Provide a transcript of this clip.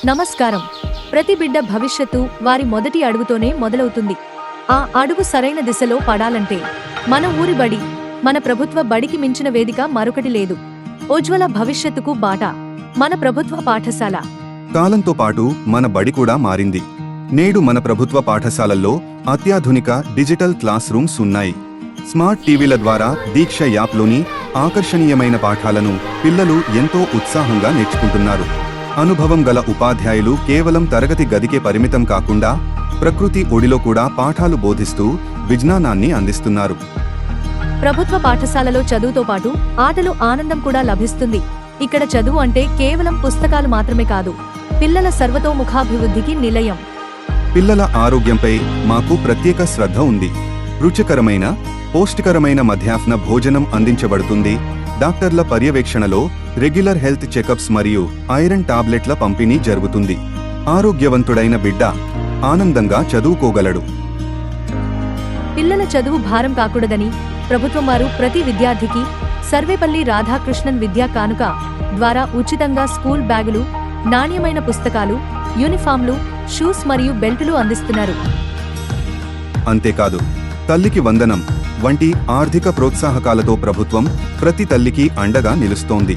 నమస్కారం. ప్రతి బిడ్డ భవిష్యత్తు వారి మొదటి అడుగుతోనే మొదలవుతుంది. ఆ అడుగు సరైన దిశలో పడాలంటే మన ఊరి బడి, మన ప్రభుత్వ బడికి మించిన వేదిక మరొకటి లేదు. ఉజ్వల భవిష్యత్తుకు బాట మన ప్రభుత్వ పాఠశాల. కాలంతో పాటు మన బడి కూడా మారింది. నేడు మన ప్రభుత్వ పాఠశాలల్లో అత్యాధునిక డిజిటల్ క్లాస్ రూమ్స్ ఉన్నాయి. స్మార్ట్ టీవీల ద్వారా దీక్ష యాప్లోని ఆకర్షణీయమైన పాఠాలను పిల్లలు ఎంతో ఉత్సాహంగా నేర్చుకుంటున్నారు. అనుభవం గల ఉపాధ్యాయులు కేవలం తరగతి గదికే పరిమితం కాకుండా ప్రకృతి ఒడిలో కూడా పాఠాలు బోధిస్తూ విజ్ఞానాన్ని అందిస్తున్నారు. ప్రభుత్వ పాఠశాలలో చదువుతో పాటు ఆటలు, ఆనందం కూడా లభిస్తుంది. ఇక్కడ చదువు అంటే కేవలం పుస్తకాలు మాత్రమే కాదు, పిల్లల సర్వతోముఖాభివృద్ధికి నిలయం. పిల్లల ఆరోగ్యంపై మాకు ప్రత్యేక శ్రద్ధ ఉంది. రుచికరమైన, పౌష్టికరమైన మధ్యాహ్న భోజనం అందించబడుతుంది. డాక్టర్ల పర్యవేక్షణలో రెగ్యులర్ హెల్త్ చెకప్స్ మరియు ఐరన్ టాబ్లెట్ల పంపిణీ జరుగుతుంది. ఆరోగ్యవంతుడైన బిడ్డ ఆనందంగా చదువుకోగలడు. పిల్లల చదువు భారం కాకూడదని ప్రభుత్వం వారు ప్రతి విద్యార్థికి సర్వేపల్లి రాధాకృష్ణన్ విద్యా కానుక ద్వారా ఉచితంగా స్కూల్ బ్యాగులు, నాణ్యమైన పుస్తకాలు, యూనిఫామ్లు, షూస్ మరియు బెల్టులు అందిస్తున్నారు. అంతేకాదు, తల్లికి వందనం వంటి ఆర్థిక ప్రోత్సాహకాలతో ప్రభుత్వం ప్రతి తల్లికి అండగా నిలుస్తోంది.